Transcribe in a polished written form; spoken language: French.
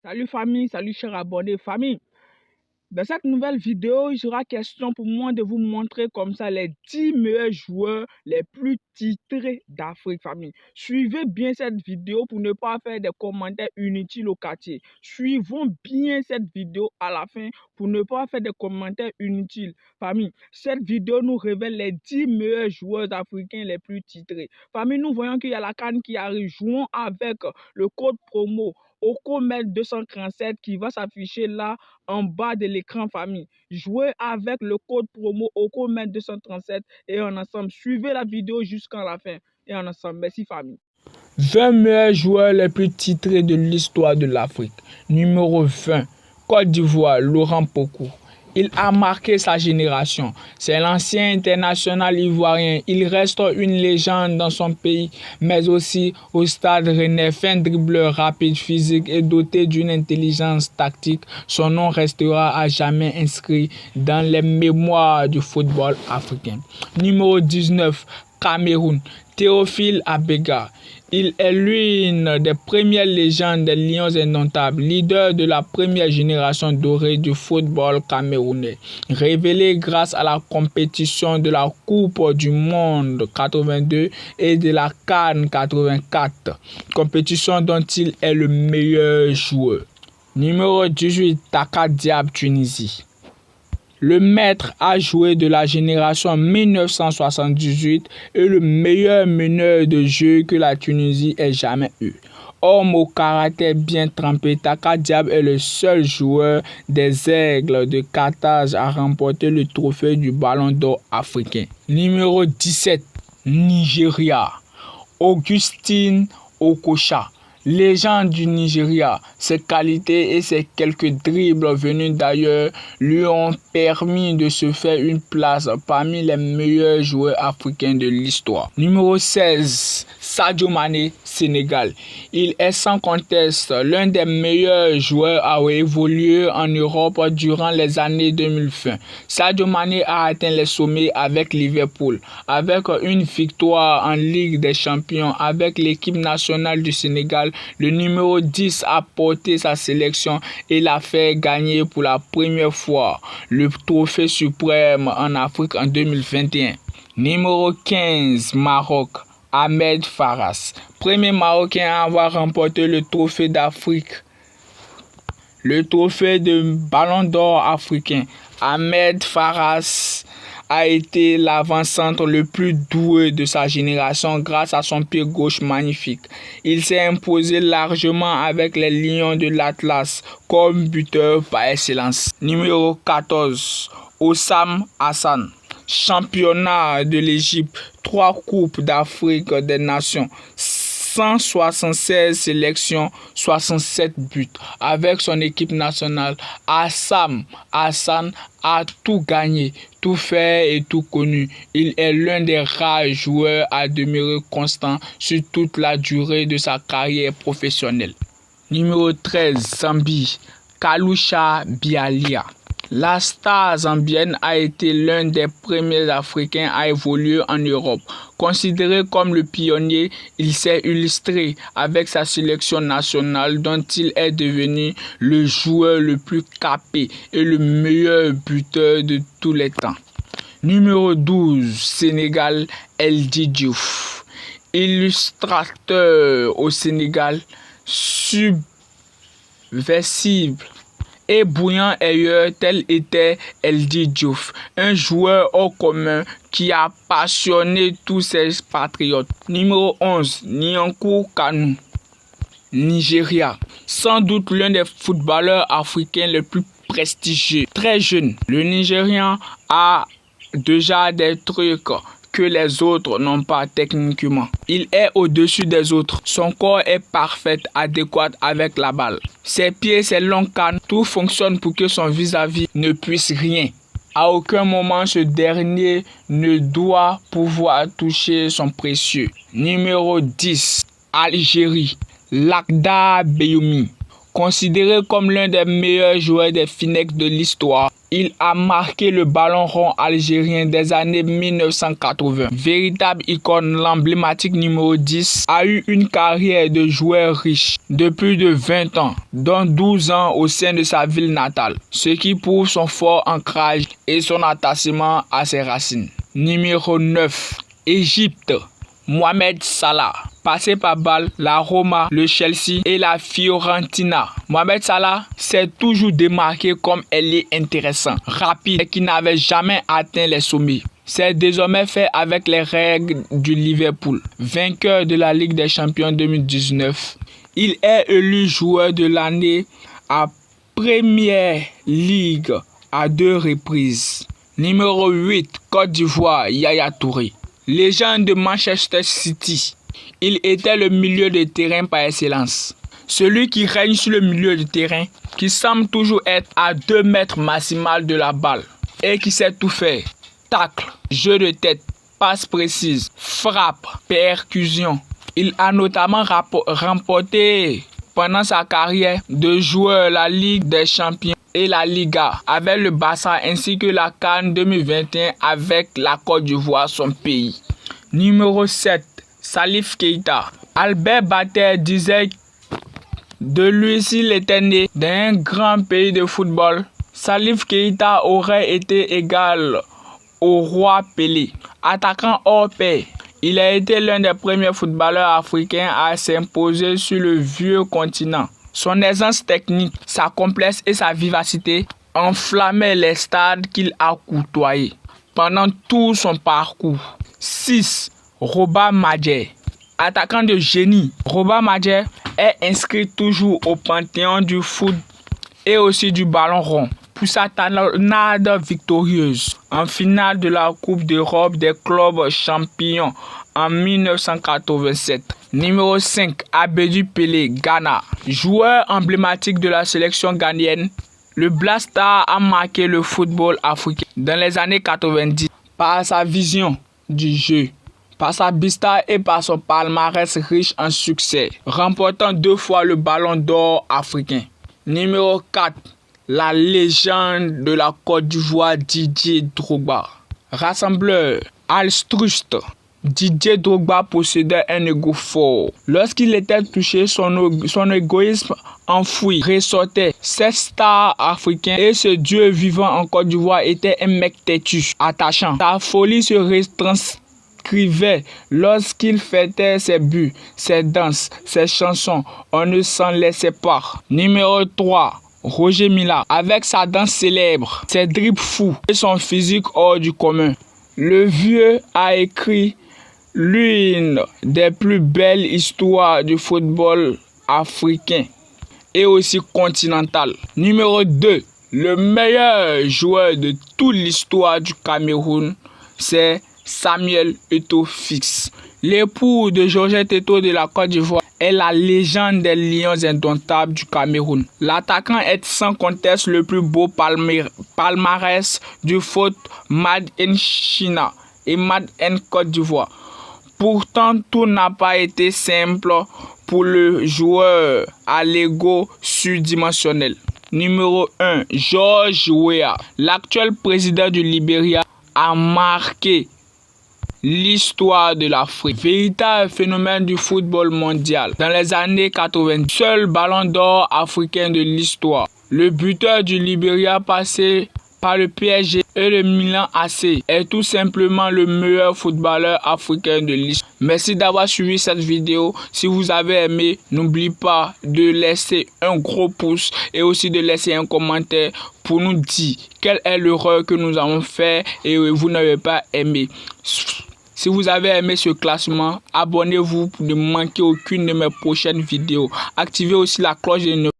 Salut famille, salut chers abonnés. Famille, dans cette nouvelle vidéo, il sera question pour moi de vous montrer comme ça les 10 meilleurs joueurs les plus titrés d'Afrique, famille. Suivez bien cette vidéo pour ne pas faire des commentaires inutiles au quartier. Suivons bien cette vidéo à la fin pour ne pas faire des commentaires inutiles, famille. Cette vidéo nous révèle les 10 meilleurs joueurs africains les plus titrés. Famille, nous voyons qu'il y a la CAN qui arrive. Jouons avec le code promo OCOMED237 qui va s'afficher là en bas de l'écran, famille. Jouez avec le code promo OCOMED237 et en ensemble. Suivez la vidéo jusqu'à la fin et en ensemble. Merci, famille. 20 meilleurs joueurs les plus titrés de l'histoire de l'Afrique. Numéro 20, Côte d'Ivoire, Laurent Pokou. Il a marqué sa génération. C'est l'ancien international ivoirien. Il reste une légende dans son pays, mais aussi au stade rennais. Fin dribbleur rapide, physique et doté d'une intelligence tactique, son nom restera à jamais inscrit dans les mémoires du football africain. Numéro 19, Cameroun, Théophile Abega. Il est l'une des premières légendes des Lions indomptables, leader de la première génération dorée du football camerounais, révélé grâce à la compétition de la Coupe du Monde 82 et de la CAN 84, compétition dont il est le meilleur joueur. Numéro 18, Taka Diab, Tunisie. Le maître à jouer de la génération 1978 est le meilleur meneur de jeu que la Tunisie ait jamais eu. Homme au caractère bien trempé, Taka Diab est le seul joueur des Aigles de Carthage à remporter le trophée du Ballon d'Or africain. Numéro 17, Nigeria, Augustine Okocha. Légende du Nigeria, ses qualités et ses quelques dribbles venus d'ailleurs lui ont permis de se faire une place parmi les meilleurs joueurs africains de l'histoire. Numéro 16, Sadio Mané, Sénégal. Il est sans conteste l'un des meilleurs joueurs à évoluer en Europe durant les années 2020. Sadio Mané a atteint les sommets avec Liverpool, avec une victoire en Ligue des Champions, avec l'équipe nationale du Sénégal. Le numéro 10 a porté sa sélection et l'a fait gagner pour la première fois le trophée suprême en Afrique en 2021. Numéro 15, Maroc, Ahmed Farras. Premier Marocain à avoir remporté le trophée d'Afrique, le trophée de Ballon d'Or africain. Ahmed Farras a été l'avant-centre le plus doué de sa génération grâce à son pied gauche magnifique. Il s'est imposé largement avec les Lions de l'Atlas comme buteur par excellence. Numéro 14, Osam Hassan. Championnat de l'Égypte, 3 coupes d'Afrique des Nations, 176 sélections, 67 buts. Avec son équipe nationale, Osam Hassan a tout gagné, tout fait et tout connu. Il est l'un des rares joueurs à demeurer constant sur toute la durée de sa carrière professionnelle. Numéro 13, Zambie, Kalusha Bialia. La star zambienne a été l'un des premiers Africains à évoluer en Europe. Considéré comme le pionnier, il s'est illustré avec sa sélection nationale dont il est devenu le joueur le plus capé et le meilleur buteur de tous les temps. Numéro 12, Sénégal, Eldi Diouf. Illustrateur au Sénégal, subversible et bouillant ailleurs, tel était Eldi Diouf, un joueur hors commun qui a passionné tous ses patriotes. Numéro 11, Nyankou Kanu, Nigeria. Sans doute l'un des footballeurs africains les plus prestigieux. Très jeune, le Nigérian a déjà des trucs que les autres n'ont pas techniquement. Il est au-dessus des autres. Son corps est parfait, adéquat avec la balle. Ses pieds, ses longues cannes, tout fonctionne pour que son vis-à-vis ne puisse rien. À aucun moment, ce dernier ne doit pouvoir toucher son précieux. Numéro 10, Algérie, Lakhdar Beyoumi. Considéré comme l'un des meilleurs joueurs des Phoenix de l'histoire, Il a marqué le ballon rond algérien des années 1980. Véritable icône, l'emblématique numéro 10 a eu une carrière de joueur riche de plus de 20 ans, dont 12 ans au sein de sa ville natale, ce qui prouve son fort ancrage et son attachement à ses racines. Numéro 9. Égypte. Mohamed Salah. Passé par Bâle, la Roma, le Chelsea et la Fiorentina. Mohamed Salah s'est toujours démarqué comme ailier intéressant, rapide et qui n'avait jamais atteint les sommets. C'est désormais fait avec les règles du Liverpool. Vainqueur de la Ligue des Champions 2019, il est élu joueur de l'année à Premier League à 2 reprises. Numéro 8, Côte d'Ivoire, Yaya Touré. Légende de Manchester City, il était le milieu de terrain par excellence. Celui qui règne sur le milieu de terrain, qui semble toujours être à 2 mètres maximal de la balle et qui sait tout faire. Tacle, jeu de tête, passe précise, frappe, percussion. Il a notamment remporté pendant sa carrière de joueur la Ligue des Champions et la Liga avec le Barça ainsi que la CAN 2021 avec la Côte d'Ivoire, son pays. Numéro 7, Salif Keita. Albert Bater disait de lui s'il était né dans un grand pays de football, Salif Keita aurait été égal au roi Pelé. Attaquant hors pair, il a été l'un des premiers footballeurs africains à s'imposer sur le vieux continent. Son aisance technique, sa complexité et sa vivacité enflammaient les stades qu'il a côtoyés pendant tout son parcours. 6. Roba Madjer. Attaquant de génie, Roba Madjer est inscrit toujours au panthéon du foot et aussi du ballon rond pour sa talonnade victorieuse en finale de la Coupe d'Europe des clubs champions en 1987. Numéro 5, Abedou Pelé, Ghana. Joueur emblématique de la sélection ghanéenne, le Black Star a marqué le football africain dans les années 90 par sa vision du jeu, par sa vista et par son palmarès riche en succès, remportant 2 fois le Ballon d'Or africain. Numéro 4, la légende de la Côte d'Ivoire, Didier Drogba. Rassembleur, altruiste, Didier Drogba possédait un ego fort. Lorsqu'il était touché, son égoïsme enfoui ressortait. Cette star africain et ce dieu vivant en Côte d'Ivoire était un mec têtu, attachant. Sa folie se retranscrivait lorsqu'il fêtait ses buts, ses danses, ses chansons. On ne s'en laissait pas. Numéro 3. Roger Mila, avec sa danse célèbre, ses dribbles fous et son physique hors du commun. Le vieux a écrit l'une des plus belles histoires du football africain et aussi continental. Numéro 2, le meilleur joueur de toute l'histoire du Cameroun, c'est Samuel Eto'o Fix. L'époux de Georgette Eto'o de la Côte d'Ivoire est la légende des Lions indomptables du Cameroun. L'attaquant est sans conteste le plus beau palmarès du foot Made in China et Made in Côte d'Ivoire. Pourtant, tout n'a pas été simple pour le joueur à l'ego surdimensionnel. Numéro 1, George Weah, l'actuel président du Libéria, a marqué l'histoire de l'Afrique. Véritable phénomène du football mondial. Dans les années 80, seul ballon d'or africain de l'histoire. Le buteur du Libéria passé par le PSG et le Milan AC est tout simplement le meilleur footballeur africain de l'histoire. Merci d'avoir suivi cette vidéo. Si vous avez aimé, n'oubliez pas de laisser un gros pouce et aussi de laisser un commentaire pour nous dire quelle est l'erreur que nous avons fait et vous n'avez pas aimé. Si vous avez aimé ce classement, abonnez-vous pour ne manquer aucune de mes prochaines vidéos. Activez aussi la cloche de notification.